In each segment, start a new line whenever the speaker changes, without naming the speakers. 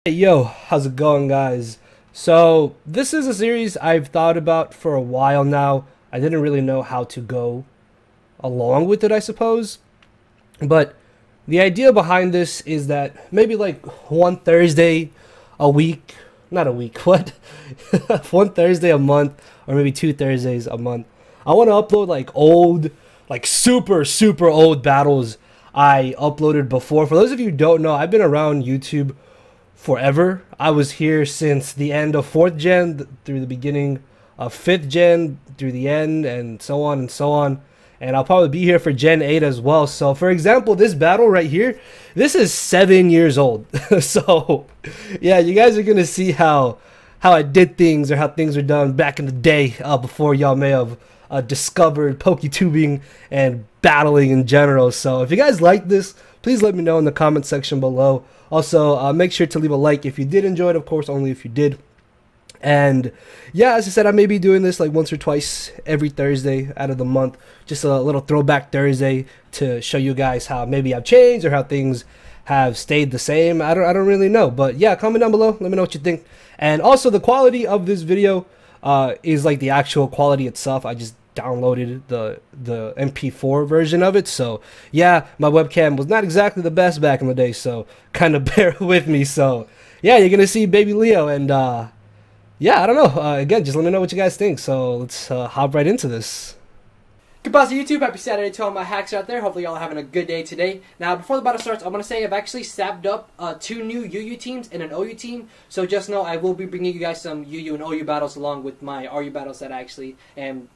Hey yo, how's it going, guys? So this is a series I've thought about for a while now. I didn't really know how to go along with it, I suppose. But the idea behind this is that maybe like one Thursday a week, not a week, what? One Thursday a month, or maybe two Thursdays a month. I want to upload like old, like super old battles I uploaded before. For those of you who don't know, I've been around YouTube forever. I was here since the end of 4th gen through the beginning of 5th gen through the end, and so on and so on. And I'll probably be here for Gen 8 as well. So for example, this battle right here, this is 7 years old. So yeah, you guys are gonna see how I did things, or how things were done back in the day, before y'all may have discovered PokeTubing and battling in general. So if you guys like this, please let me know in the comment section below. Also, make sure to leave a like if you did enjoy it, of course, only if you did. And yeah, as I said, I may be doing this like once or twice every Thursday out of the month. Just a little throwback Thursday to show you guys how maybe I've changed or how things have stayed the same. I don't really know. But yeah, comment down below. Let me know what you think. And also, the quality of this video is like the actual quality itself. I just downloaded the MP4 version of it, so yeah, my webcam was not exactly the best back in the day, so kind of bear with me. So yeah, you're gonna see baby Leo, and yeah, I don't know, again, just let me know what you guys think. So let's hop right into this.
Goodbye to YouTube. Happy Saturday to all my hacks out there. Hopefully y'all are having a good day today. Now, before the battle starts, I want to say I've actually snapped up 2 new UU teams and an OU team. So just know I will be bringing you guys some UU and OU battles along with my RU battles that I actually am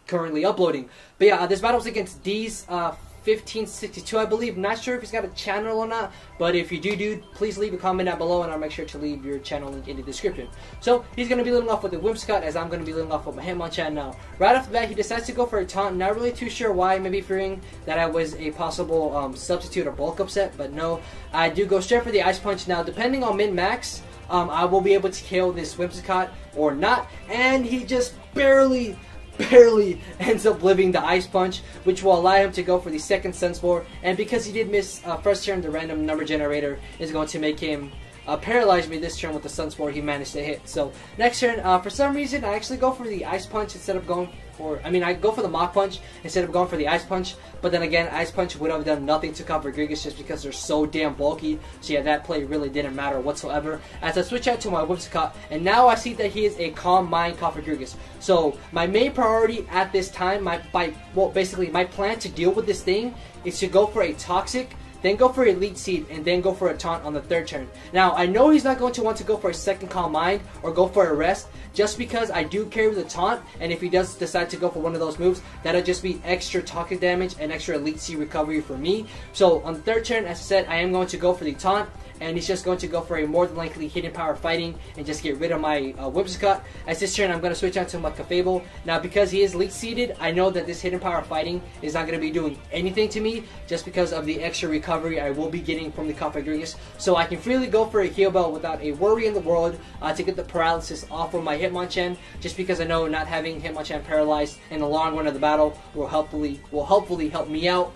currently uploading. But yeah, this battle is against D's 1562, I believe. Not sure if he's got a channel or not, but if you do, dude, please leave a comment down below, and I'll make sure to leave your channel link in the description. So he's going to be leading off with the Whimsicott, as I'm going to be leading off with my Hitmonchan now. Right off the bat, he decides to go for a taunt. Not really too sure why, maybe fearing that I was a possible substitute or bulk upset, but no, I do go straight for the Ice Punch. Now, depending on min-max, I will be able to KO this Whimsicott or not, and he just barely ends up living the Ice Punch, which will allow him to go for the second Sun Spore. And because he did miss first turn, the random number generator is going to make him paralyze me this turn with the Sun Spore he managed to hit. So next turn, for some reason, I actually go for the Ice Punch instead of going for, I go for the Mach Punch instead of going for the Ice Punch. But then again, Ice Punch would have done nothing to cover Gigas just because they're so damn bulky. So yeah, that play really didn't matter whatsoever. As I switch out to my Whimsicott, and now I see that he is a Calm Mind Gigas. So my main priority at this time, basically my plan to deal with this thing is to go for a Toxic, then go for Elite Seed, and then go for a taunt on the 3rd turn. Now, I know he's not going to want to go for a second Calm Mind or go for a Rest, just because I do carry the taunt, and if he does decide to go for one of those moves, that'll just be extra Toxic damage and extra Elite Seed recovery for me. So on the 3rd turn, as I said, I am going to go for the taunt, and he's just going to go for a more than likely Hidden Power Fighting and just get rid of my Whimsicott. As this turn, I'm going to switch out to my Clefable. Now, because he is Leech Seeded, I know that this Hidden Power Fighting is not going to be doing anything to me, just because of the extra recovery I will be getting from the Gigas. So I can freely go for a Heal Bell without a worry in the world to get the paralysis off of my Hitmonchan, just because I know not having Hitmonchan paralyzed in the long run of the battle will hopefully help me out.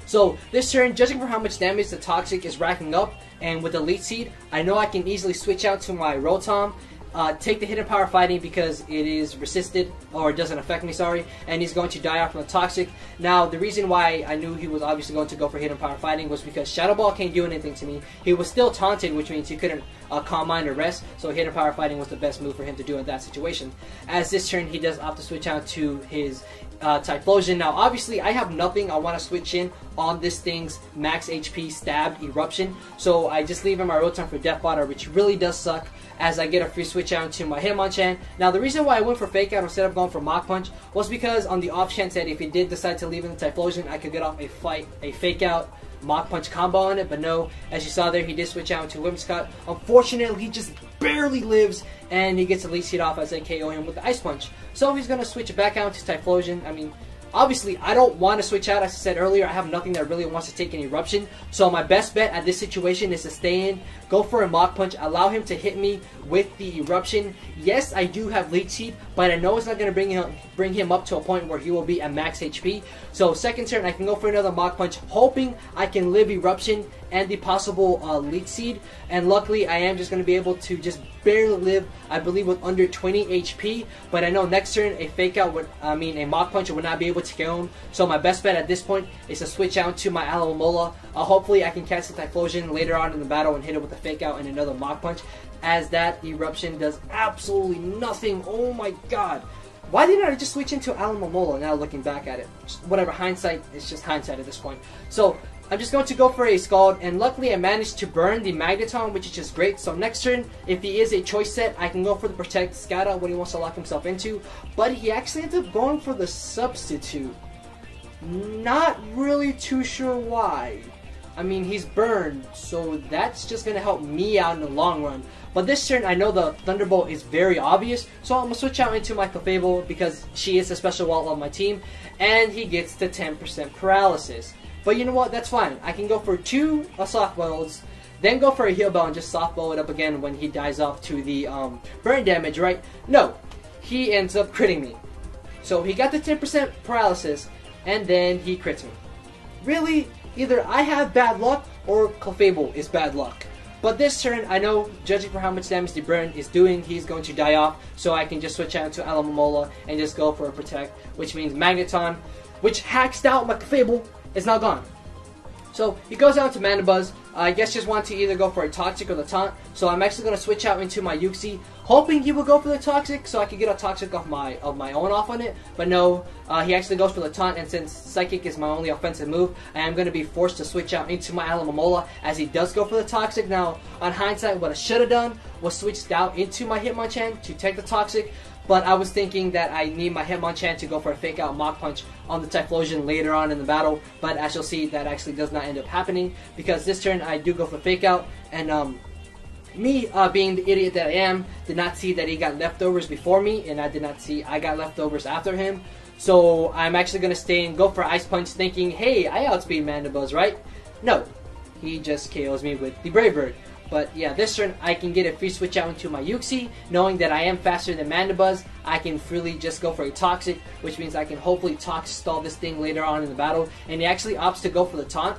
So this turn, judging for how much damage the Toxic is racking up, and with Elite Seed, I know I can easily switch out to my Rotom, take the Hidden Power Fighting because it is resisted, or it doesn't affect me, sorry, and he's going to die off from the Toxic. Now, the reason why I knew he was obviously going to go for Hidden Power Fighting was because Shadow Ball can't do anything to me. He was still taunted, which means he couldn't Calm Mind or Rest, so Hidden Power Fighting was the best move for him to do in that situation. As this turn, he does opt to switch out to his Typhlosion. Now, obviously, I have nothing I want to switch in on this thing's max HP stabbed Eruption, so I just leave in my Rotom for Death Botter, which really does suck, as I get a free switch out to my Hitmonchan. Now, the reason why I went for Fake Out instead of going for Mach Punch was because on the off chance that if he did decide to leave in the Typhlosion, I could get off a Fake Out Mach Punch combo on it, but no, as you saw there, he did switch out to Whimsicott. Unfortunately, he just barely lives, and he gets Elite Seed off as I KO him with the Ice Punch. So he's going to switch back out to Typhlosion. obviously, I don't want to switch out. As I said earlier, I have nothing that really wants to take an eruption. So my best bet at this situation is to stay in, go for a Mach Punch, allow him to hit me with the eruption. Yes, I do have leech seed, but I know it's not going to bring him up to a point where he will be at max HP. So second turn, I can go for another Mach Punch, hoping I can live eruption and the possible leech seed. And luckily, I am just going to be able to just barely live, I believe, with under 20 HP. But I know next turn, a fake out would, a Mach Punch would not be able to kill him. So my best bet at this point is to switch out to my Alomomola. Hopefully, I can catch the Typhlosion later on in the battle and hit it with a fake out and another Mach Punch, as that eruption does absolutely nothing. Oh my god. Why didn't I just switch into Alomomola now looking back at it? Just whatever, hindsight, it's just hindsight at this point. So I'm just going to go for a Scald, and luckily I managed to burn the Magneton, which is just great. So next turn, if he is a choice set, I can go for the Protect Scata, what he wants to lock himself into. But he actually ends up going for the Substitute. Not really too sure why. I mean, he's burned, so that's just going to help me out in the long run. But this turn, I know the Thunderbolt is very obvious, so I'm going to switch out into my Clefable because she is a special wall of my team, and he gets the 10% paralysis. But you know what, that's fine. I can go for 2 softballs, then go for a heal bell and just softball it up again when he dies off to the burn damage, right? No, he ends up critting me. So he got the 10% paralysis, and then he crits me. Really? Either I have bad luck or Clefable is bad luck. But this turn, I know, judging for how much damage the burn is doing, he's going to die off. So I can just switch out to Alomomola and just go for a Protect, which means Magneton, which hacked out my Clefable, is now gone. So he goes down to Mandibuzz. I guess just want to either go for a Toxic or the Taunt. So I'm actually going to switch out into my Uxie, hoping he will go for the Toxic so I can get a Toxic of my own off on it. But no, he actually goes for the Taunt, and since Psychic is my only offensive move, I am going to be forced to switch out into my Alomomola as he does go for the Toxic. Now, on hindsight, what I should have done was switched out into my Hitmonchan to take the Toxic. But I was thinking that I need my Hitmonchan to go for a fake out Mach Punch on the Typhlosion later on in the battle. But as you'll see, that actually does not end up happening, because this turn I do go for fake out, and me being the idiot that I am, did not see that he got leftovers before me, and I did not see I got leftovers after him. So I'm actually going to stay and go for Ice Punch, thinking, hey, I outspeed Mandibuzz, right? No, he just KOs me with the Brave Bird. But yeah, this turn I can get a free switch out into my Uxie, knowing that I am faster than Mandibuzz. I can freely just go for a Toxic, which means I can hopefully Toxic stall this thing later on in the battle. And he actually opts to go for the Taunt.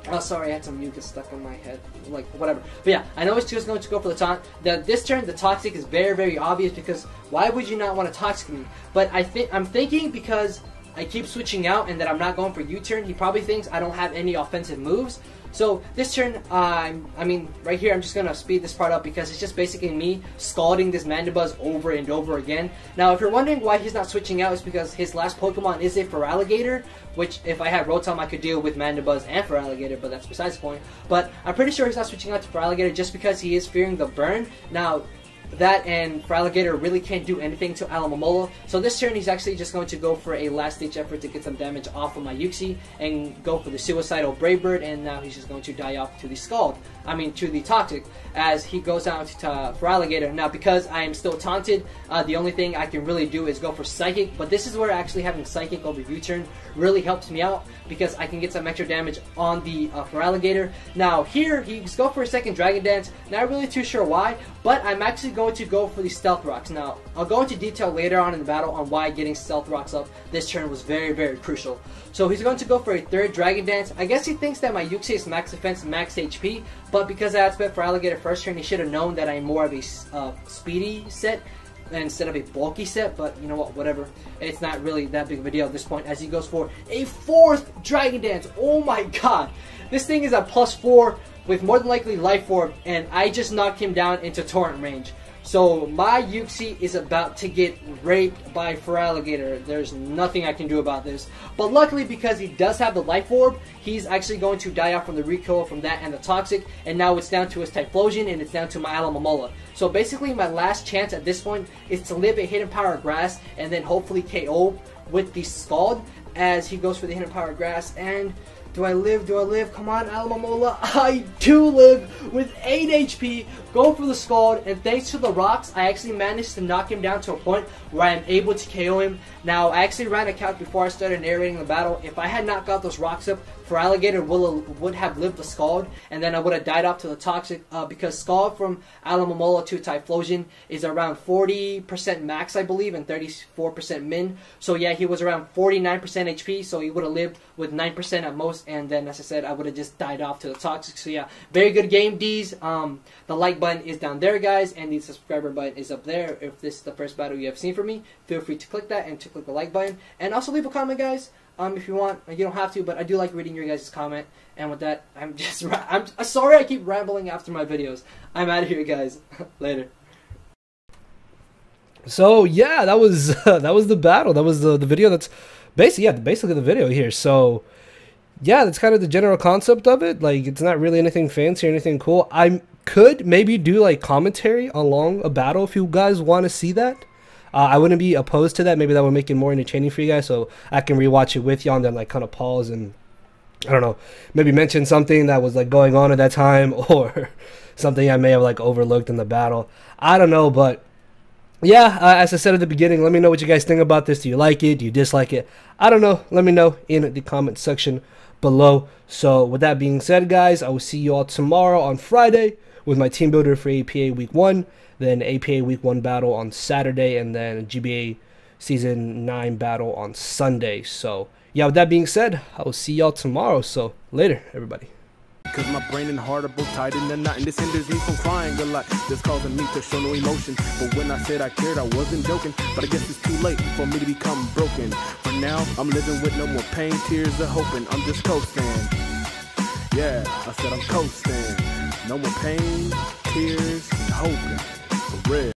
Oh, sorry, I had some mucus stuck in my head. Like, whatever. But yeah, I know he's just going to go for the Taunt. This turn, the Toxic is very, very obvious, because why would you not want to Toxic me? But I'm thinking because I keep switching out and that I'm not going for U-turn, he probably thinks I don't have any offensive moves. So this turn, I mean, right here, I'm just going to speed this part up because it's just basically me scalding this Mandibuzz over and over again. Now, if you're wondering why he's not switching out, it's because his last Pokemon is a Feraligatr, which if I had Rotom, I could deal with Mandibuzz and Feraligatr, but that's besides the point. But I'm pretty sure he's not switching out to Feraligatr just because he is fearing the burn. Now, that and Feraligatr really can't do anything to Alomomola. So this turn he's actually just going to go for a last ditch effort to get some damage off of my Uxie and go for the suicidal Brave Bird, and now he's just going to die off to the Scald. To the Toxic, as he goes down to Feraligatr. Now, because I am still taunted, the only thing I can really do is go for Psychic, but this is where actually having Psychic over U-turn really helps me out, because I can get some extra damage on the Feraligatr. Now here, he's going for a second Dragon Dance, not really too sure why, but I'm actually going to go for the Stealth Rocks. Now, I'll go into detail later on in the battle on why getting Stealth Rocks up this turn was very, very crucial. So he's going to go for a third Dragon Dance. I guess he thinks that my Uxie is max defense, max HP, but because I outspent Feraligatr first turn, he should have known that I'm more of a speedy set instead of a bulky set. But you know what, whatever. It's not really that big of a deal at this point, as he goes for a fourth Dragon Dance. Oh my god. This thing is a +4 with more than likely Life Orb, and I just knocked him down into Torrent range. So my Uxie is about to get raped by Feraligatr. There's nothing I can do about this. But luckily, because he does have the Life Orb, he's actually going to die off from the recoil from that and the Toxic. And now it's down to his Typhlosion, and it's down to my Alomomola. So basically, my last chance at this point is to live a Hidden Power Grass and then hopefully KO with the Scald as he goes for the Hidden Power Grass. And Do I live? Do I live? Come on, Alamomola. I do live with 8 HP. Go for the Scald, and thanks to the rocks, I actually managed to knock him down to a point where I am able to KO him. Now, I actually ran a count before I started narrating the battle. If I had not got those rocks up, for Alligator would have lived the Scald, and then I would have died off to the Toxic, because Scald from Alamomola to Typhlosion is around 40% max, I believe, and 34% min. So yeah, he was around 49% HP, so he would have lived with 9% at most, and then, as I said, I would have just died off to the Toxic. So yeah, very good game, D's. The like button is down there, guys, and the subscriber button is up there. If this is the first battle you have seen from me, feel free to click that and to click the like button, and also leave a comment, guys. If you want. You don't have to, but I do like reading your guys' comment. And with that, I'm sorry I keep rambling after my videos. I'm out of here, guys. Later.
So yeah, that was the battle. That was the video. That's basically the video here. So yeah, that's kind of the general concept of it. Like, it's not really anything fancy or anything cool. I could maybe do like commentary along a battle if you guys want to see that. I wouldn't be opposed to that. Maybe that would make it more entertaining for you guys, so I can rewatch it with y'all and then like kind of pause and, I don't know, maybe mention something that was like going on at that time, or something I may have like overlooked in the battle. I don't know, but yeah, as I said at the beginning, let me know what you guys think about this. Do you like it? Do you dislike it? I don't know. Let me know in the comment section below. So with that being said, guys, I will see you all tomorrow on Friday with my team builder for APA Week 1. Then APA Week 1 battle on Saturday, and then GBA Season 9 battle on Sunday. So, yeah, with that being said, I will see y'all tomorrow. So, later, everybody.
Cause my brain and heart are both tied in the knot, and this hinders me from crying a lot. This causing me to show no emotion. But when I said I cared, I wasn't joking. But I guess it's too late for me to become broken. For now, I'm living with no more pain, tears, or hoping. I'm just coasting. Yeah, I said I'm coasting. No more pain, tears, and hoping. For real.